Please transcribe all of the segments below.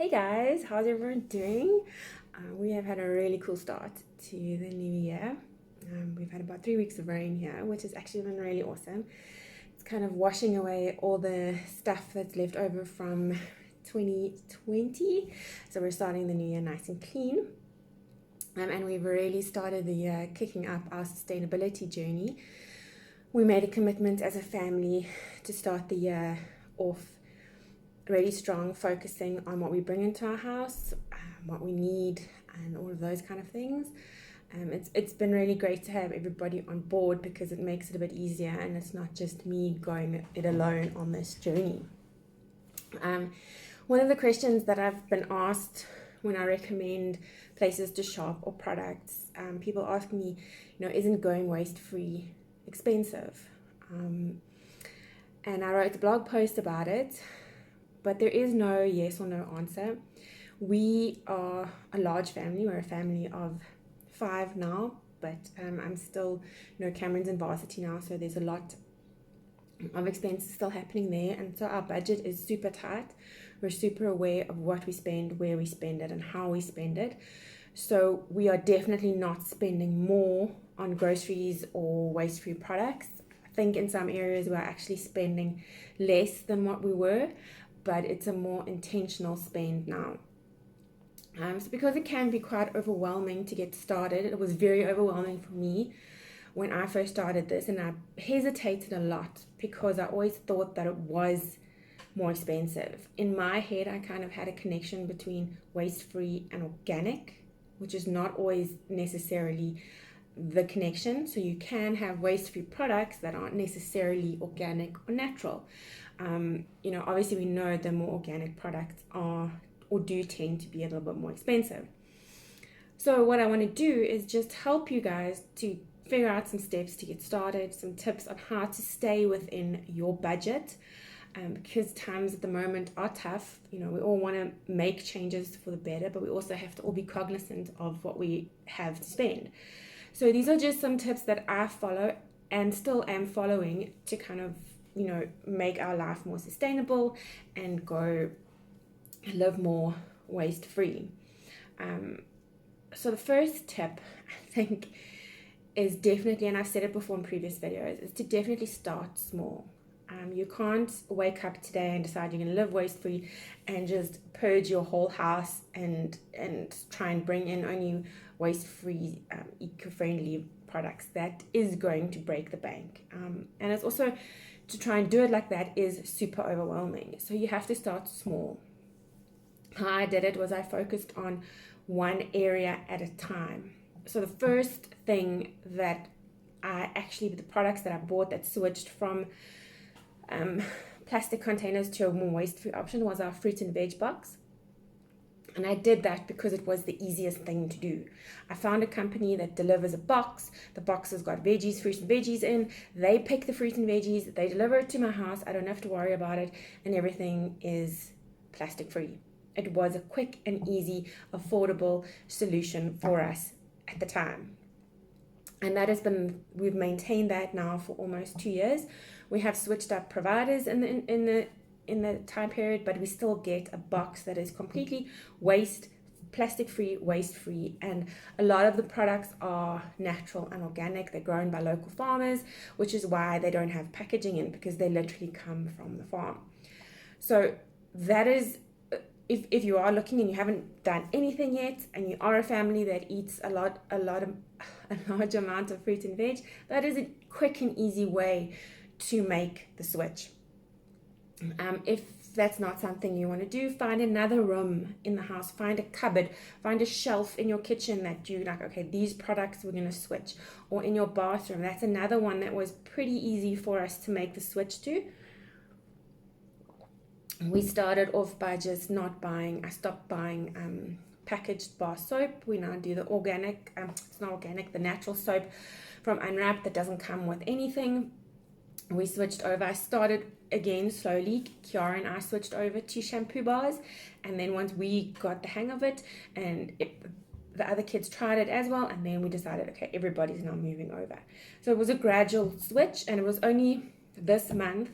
Hey guys, how's everyone doing? We have had a really cool start to the new year. We've had about 3 weeks of rain here, which has actually been really awesome. It's kind of washing away all the stuff that's left over from 2020. So we're starting the new year nice and clean. And we've really started the year kicking up our sustainability journey. We made a commitment as a family to start the year off really strong, focusing on what we bring into our house, what we need, and all of those kind of things. It's been really great to have everybody on board because it makes it a bit easier and it's not just me going it alone on this journey. One of the questions that I've been asked when I recommend places to shop or products, people ask me, isn't going waste-free expensive? And I wrote a blog post about it, but there is no yes or no answer. We are a large family. We're a family of 5 now, but I'm still, Cameron's in varsity now, so there's a lot of expenses still happening there, and so our budget is super tight. We're super aware of what we spend, where we spend it, and how we spend it. So we are definitely not spending more on groceries or waste-free products. I think in some areas we're actually spending less than what we were, but it's a more intentional spend now. So because it can be quite overwhelming to get started, it was very overwhelming for me when I first started this, and I hesitated a lot because I always thought that it was more expensive. In my head, I kind of had a connection between waste-free and organic, which is not always necessarily the connection. So you can have waste-free products that aren't necessarily organic or natural. Obviously we know the more organic products are or do tend to be a little bit more expensive. So what I want to do is just help you guys to figure out some steps to get started, some tips on how to stay within your budget, because times at the moment are tough. We all want to make changes for the better, but we also have to all be cognizant of what we have to spend. So these are just some tips that I follow and still am following to kind of make our life more sustainable and live more waste free. So the first tip, I think, is definitely, and I've said it before in previous videos, is to definitely start small. You can't wake up today and decide you're going to live waste free and just purge your whole house and try and bring in only waste free, eco-friendly products. That is going to break the bank. And it's also, to try and do it like that is super overwhelming. So you have to start small. How I did it was I focused on one area at a time. So the first thing that the products that I bought that switched from plastic containers to a more waste-free option was our fruit and veg box. And I did that because it was the easiest thing to do. I found a company that delivers a box. The box has got veggies, fruit and veggies in. They pick the fruit and veggies. They deliver it to my house. I don't have to worry about it. And everything is plastic free. It was a quick and easy, affordable solution for us at the time. And we've maintained that now for almost 2 years. We have switched up providers in the time period, but we still get a box that is completely plastic free, waste free, and a lot of the products are natural and organic. They're grown by local farmers, which is why they don't have packaging in, because they literally come from the farm. So that is, if you are looking and you haven't done anything yet, and you are a family that eats a large amount of fruit and veg, that is a quick and easy way to make the switch. If that's not something you want to do, find another room in the house, find a cupboard, find a shelf in your kitchen that you like, okay, these products we're going to switch, or in your bathroom. That's another one that was pretty easy for us to make the switch to. We started off by just I stopped buying packaged bar soap. We now do the organic, it's not organic, the natural soap from Unwrapped that doesn't come with anything. We switched over. I started again slowly. Kiara and I switched over to shampoo bars, and then once we got the hang of it, and the other kids tried it as well, and then we decided, okay, everybody's now moving over. So it was a gradual switch, and it was only this month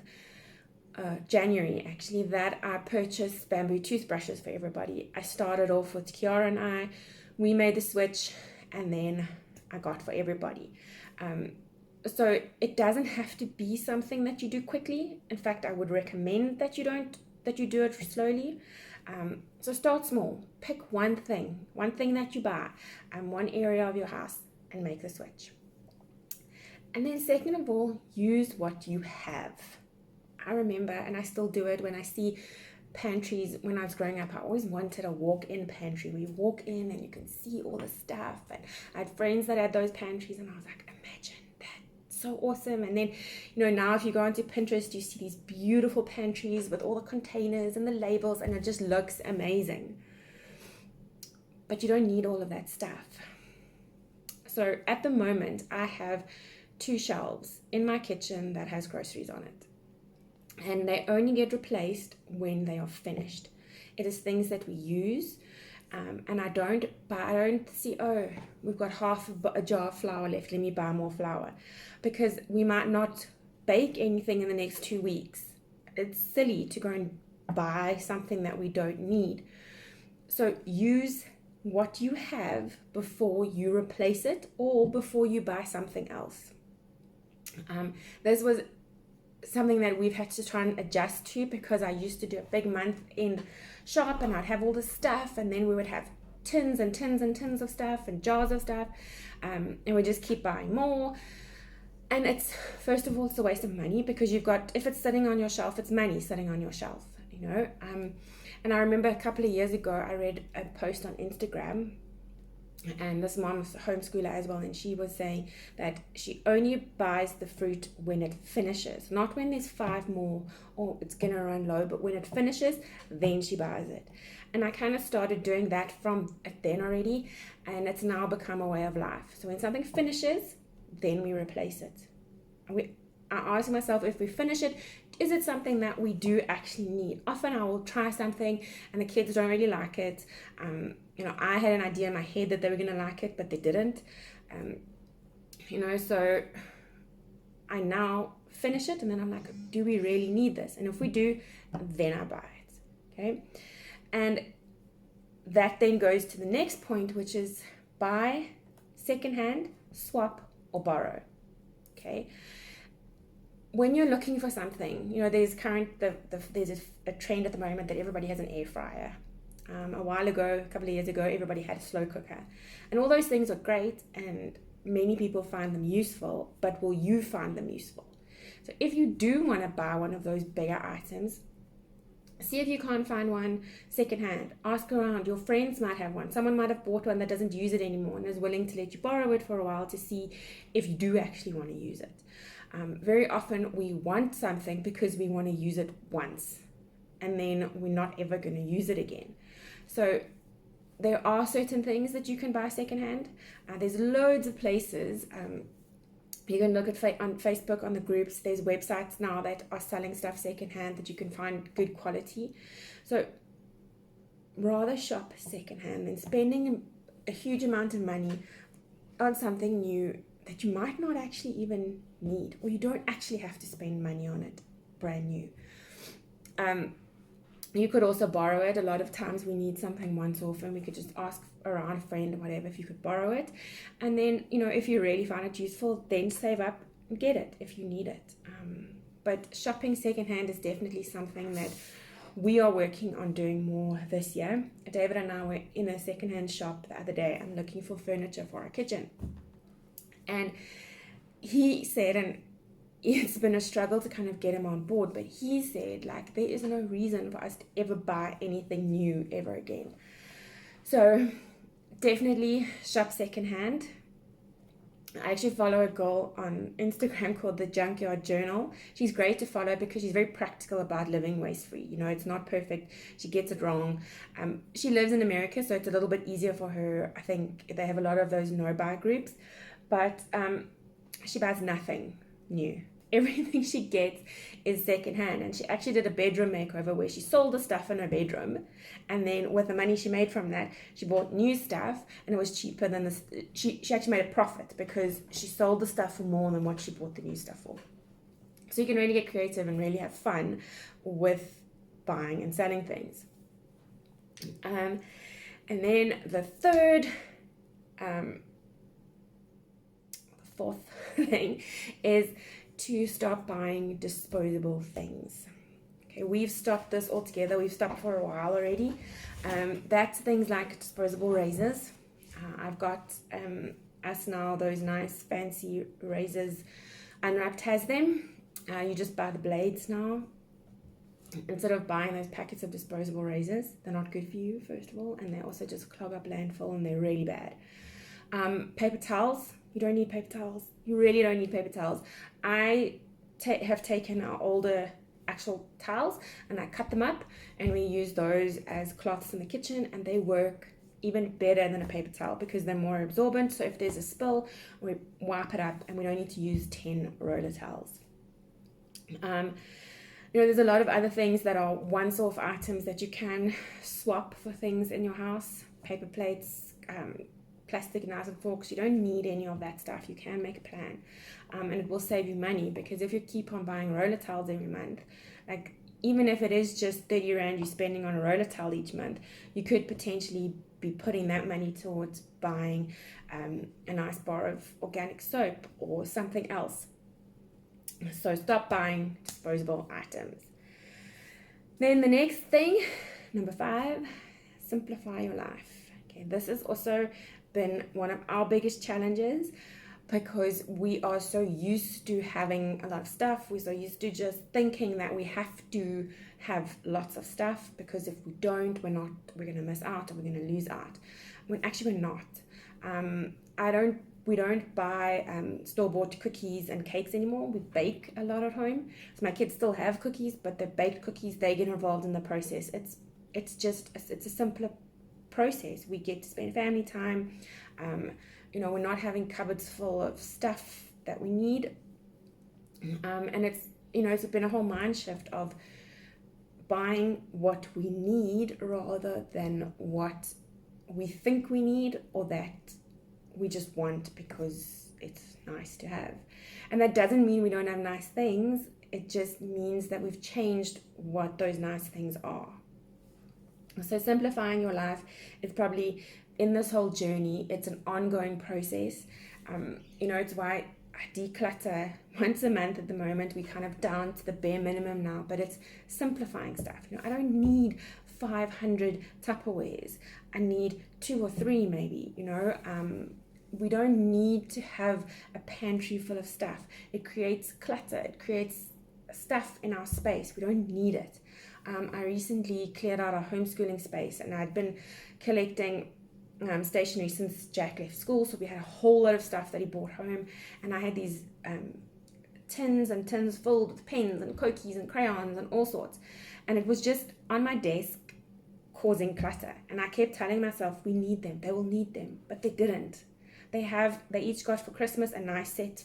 January actually, that I purchased bamboo toothbrushes for everybody. I started off with Kiara and we made the switch, and then I got for everybody. So it doesn't have to be something that you do quickly. In fact, I would recommend that you do it slowly. So start small. Pick one thing that you buy, one area of your house, and make the switch. And then second of all, use what you have. I remember, and I still do it when I see pantries. When I was growing up, I always wanted a walk-in pantry where you walk in and you can see all the stuff. And I had friends that had those pantries, and I was like, imagine that, so awesome. And then, now if you go onto Pinterest, you see these beautiful pantries with all the containers and the labels, and it just looks amazing. But you don't need all of that stuff. So at the moment, I have 2 shelves in my kitchen that has groceries on it. And they only get replaced when they are finished. It is things that we use, and I don't see, oh, we've got half a jar of flour left, let me buy more flour, because we might not bake anything in the next 2 weeks. It's silly to go and buy something that we don't need. So use what you have before you replace it or before you buy something else. This was something that we've had to try and adjust to, because I used to do a big month-end shop, and I'd have all this stuff, and then we would have tins and tins and tins of stuff and jars of stuff, and we just keep buying more. And it's, first of all, it's a waste of money, because if it's sitting on your shelf, it's money sitting on your shelf, and I remember a couple of years ago, I read a post on Instagram, and this mom's a homeschooler as well, and she was saying that she only buys the fruit when it finishes, not when there's 5 more or it's gonna run low, but when it finishes, then she buys it. And I kind of started doing that from then already, and it's now become a way of life. So when something finishes, then we replace it. I ask myself, if we finish it, is it something that we do actually need? Often I will try something and the kids don't really like it. I had an idea in my head that they were going to like it, but they didn't. So I now finish it, and then I'm like, do we really need this? And if we do, then I buy it. Okay. And that then goes to the next point, which is buy secondhand, swap, or borrow. Okay. When you're looking for something, there's a trend at the moment that everybody has an air fryer. A couple of years ago, everybody had a slow cooker. And all those things are great, and many people find them useful, but will you find them useful? So if you do want to buy one of those bigger items, see if you can't find one secondhand. Ask around. Your friends might have one. Someone might have bought one that doesn't use it anymore and is willing to let you borrow it for a while to see if you do actually want to use it. Very often we want something because we want to use it once, and then we're not ever going to use it again. So there are certain things that you can buy secondhand. There's loads of places. You can look at on Facebook, on the groups. There's websites now that are selling stuff secondhand that you can find good quality. So rather shop secondhand than spending a huge amount of money on something new that you might not actually even need, or you don't actually have to spend money on it brand new. You could also borrow it. A lot of times we need something once off, and we could just ask around a friend or whatever if you could borrow it. And then, if you really find it useful, then save up and get it if you need it. But shopping secondhand is definitely something that we are working on doing more this year. David and I were in a secondhand shop the other day and looking for furniture for our kitchen. And he said, and it's been a struggle to kind of get him on board, but he said, there is no reason for us to ever buy anything new ever again. So definitely shop secondhand. I actually follow a girl on Instagram called The Junkyard Journal. She's great to follow because she's very practical about living waste-free. It's not perfect. She gets it wrong. She lives in America, so it's a little bit easier for her. I think they have a lot of those no-buy groups. But she buys nothing new. Everything she gets is secondhand. And she actually did a bedroom makeover where she sold the stuff in her bedroom. And then with the money she made from that, she bought new stuff. And it was cheaper than this. She actually made a profit because she sold the stuff for more than what she bought the new stuff for. So you can really get creative and really have fun with buying and selling things. And then the fourth thing is to stop buying disposable things. Okay, we've stopped this altogether. We've stopped for a while already. That's things like disposable razors. I've got us now those nice fancy razors. Unwrapped has them. You just buy the blades now. Instead of buying those packets of disposable razors, they're not good for you, first of all, and they also just clog up landfill and they're really bad. Paper towels. You don't need paper towels. You really don't need paper towels. I have taken our older actual towels and I cut them up and we use those as cloths in the kitchen, and they work even better than a paper towel because they're more absorbent. So if there's a spill, we wipe it up and we don't need to use 10 roller towels. There's a lot of other things that are once-off items that you can swap for things in your house. Paper plates, plastic knives and forks. You don't need any of that stuff. You can make a plan, and it will save you money, because if you keep on buying roller towels every month, like even if it is just 30 rand you're spending on a roller towel each month, you could potentially be putting that money towards buying a nice bar of organic soap or something else. So stop buying disposable items. Then the next thing, number 5, simplify your life. Okay, this has also been one of our biggest challenges, because we are so used to having a lot of stuff. We're so used to just thinking that we have to have lots of stuff, because if we don't, we're going to miss out, or we're going to lose out. When actually we're not. We don't buy store-bought cookies and cakes anymore. We bake a lot at home. So my kids still have cookies, but the baked cookies, they get involved in the process. It's a simpler process. We get to spend family time. We're not having cupboards full of stuff that we need. And it's been a whole mind shift of buying what we need rather than what we think we need, or that we just want because it's nice to have. And that doesn't mean we don't have nice things. It just means that we've changed what those nice things are. So simplifying your life is probably, in this whole journey, it's an ongoing process. It's why I declutter once a month at the moment. We kind of down to the bare minimum now, but it's simplifying stuff. I don't need 500 Tupperwares. I need 2 or 3 maybe. We don't need to have a pantry full of stuff. It creates clutter. It creates stuff in our space. We don't need it. I recently cleared out our homeschooling space, and I'd been collecting stationery since Jack left school, so we had a whole lot of stuff that he brought home, and I had these tins and tins filled with pens and cookies and crayons and all sorts, and it was just on my desk causing clutter. And I kept telling myself, we need them, they will need them, but they didn't. They each got for Christmas a nice set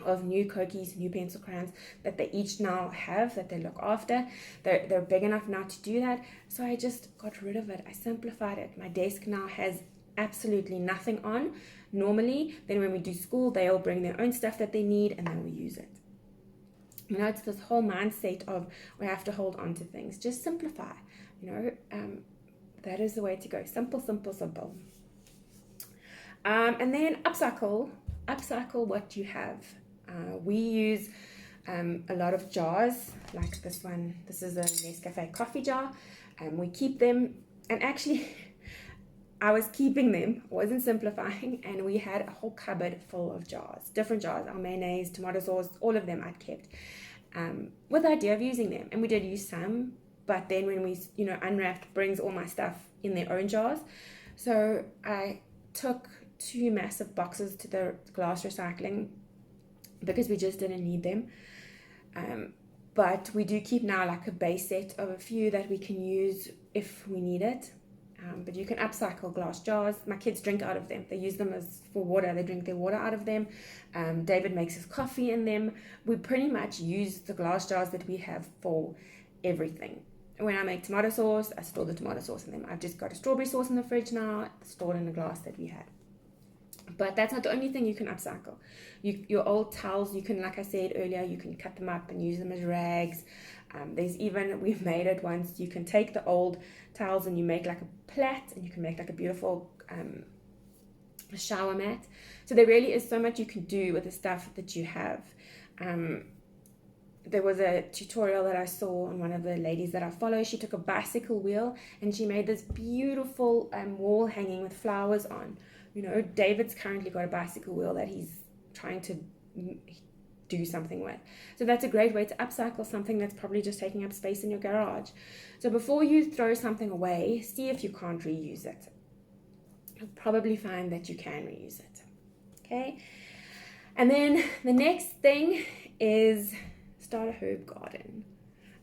of new cookies, new pencil crayons that they each now have, that they look after. They're big enough now to do that. So I just got rid of it. I simplified it. My desk now has absolutely nothing on normally. Then when we do school, they all bring their own stuff that they need, and then we use it. It's this whole mindset of we have to hold on to things. Just simplify. That is the way to go. Simple, simple, simple. And then upcycle what you have. We use a lot of jars, like this one. This is a Nescafe coffee jar, and we keep them. And actually, I was keeping them, wasn't simplifying, and we had a whole cupboard full of jars, different jars, our mayonnaise, tomato sauce, all of them I'd kept, with the idea of using them. And we did use some, but then when we, Unwrapped brings all my stuff in their own jars. So I took 2 massive boxes to the glass recycling because we just didn't need them. But we do keep now like a base set of a few that we can use if we need it. But you can upcycle glass jars. My kids drink out of them. They use them as for water. They drink their water out of them. David makes his coffee in them. We pretty much use the glass jars that we have for everything. When I make tomato sauce, I store the tomato sauce in them. I've just got a strawberry sauce in the fridge now, stored in the glass that we had. But that's not the only thing you can upcycle. Your old towels, you can, like I said earlier, you can cut them up and use them as rags. There's even, we've made it once, you can take the old towels and you make like a plait, and you can make like a beautiful shower mat. So there really is so much you can do with the stuff that you have. There was a tutorial that I saw on one of the ladies that I follow. She took a bicycle wheel and she made this beautiful wall hanging with flowers on. You know, David's currently got a bicycle wheel that he's trying to do something with. So that's a great way to upcycle something that's probably just taking up space in your garage. So before you throw something away, see if you can't reuse it. You'll probably find that you can reuse it. Okay? And then the next thing is start a herb garden.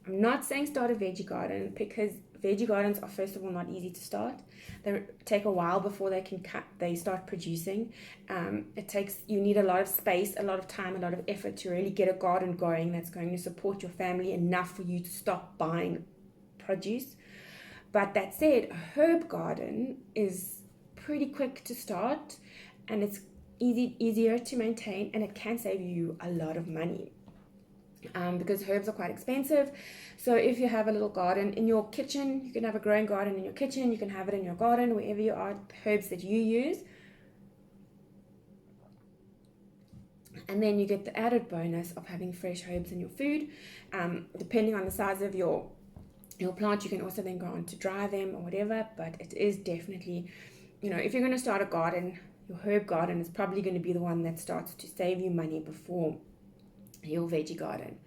I'm not saying start a veggie garden, because veggie gardens are, first of all, not easy to start. They take a while before they start producing. You need a lot of space, a lot of time, a lot of effort to really get a garden going that's going to support your family enough for you to stop buying produce. But that said, a herb garden is pretty quick to start, and it's easier to maintain, and it can save you a lot of money. Because herbs are quite expensive. So if you have a little garden in your kitchen, you can have a growing garden in your kitchen, you can have it in your garden, wherever you are, herbs that you use. And then you get the added bonus of having fresh herbs in your food. Depending on the size of your plant, you can also then go on to dry them or whatever. But it is definitely, if you're going to start a garden, your herb garden is probably going to be the one that starts to save you money before your veggie garden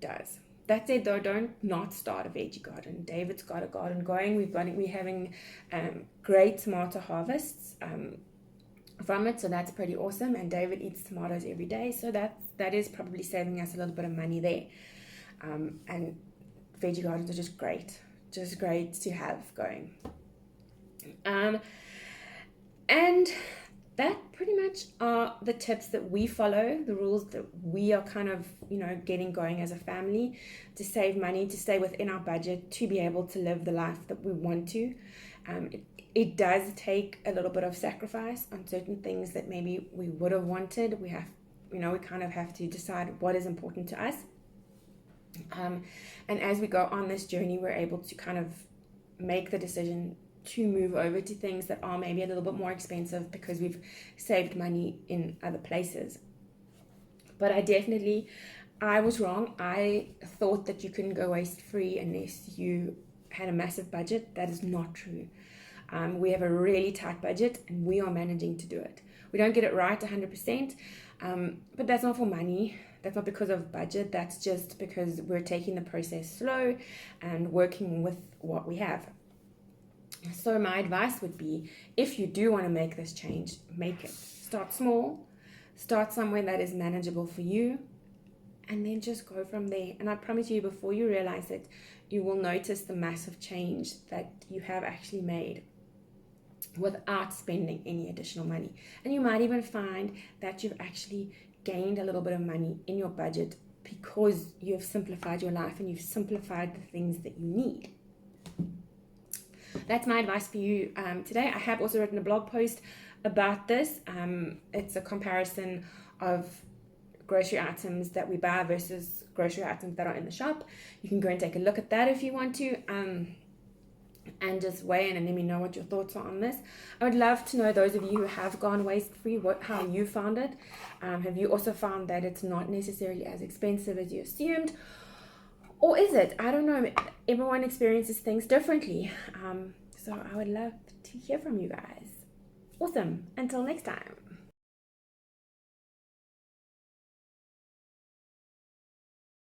does. That said, though, don't not start a veggie garden. David's got a garden going. We're having great tomato harvests from it, so that's pretty awesome. And David eats tomatoes every day, so that is probably saving us a little bit of money there. And veggie gardens are just great to have going. And that pretty much are the tips that we follow, the rules that we are kind of, getting going as a family to save money, to stay within our budget, to be able to live the life that we want to. It does take a little bit of sacrifice on certain things that maybe we would have wanted. We kind of have to decide what is important to us. And as we go on this journey, we're able to kind of make the decision to move over to things that are maybe a little bit more expensive because we've saved money in other places. But I was wrong. I thought that you couldn't go waste free unless you had a massive budget. That is not true. We have a really tight budget and we are managing to do it. We don't get it right 100%, but that's not for money. That's not because of budget. That's just because we're taking the process slow and working with what we have. So my advice would be, if you do want to make this change, make it. Start small, start somewhere that is manageable for you, and then just go from there. And I promise you, before you realize it, you will notice the massive change that you have actually made without spending any additional money. And you might even find that you've actually gained a little bit of money in your budget because you've simplified your life and you've simplified the things that you need. That's my advice for you today. I have also written a blog post about this. It's a comparison of grocery items that we buy versus grocery items that are in the shop. You can go and take a look at that if you want to, and just weigh in and let me know what your thoughts are on this. I would love to know, those of you who have gone waste-free, how you found it. Have you also found that it's not necessarily as expensive as you assumed? Or is it? I don't know. Everyone experiences things differently. So I would love to hear from you guys. Awesome. Until next time.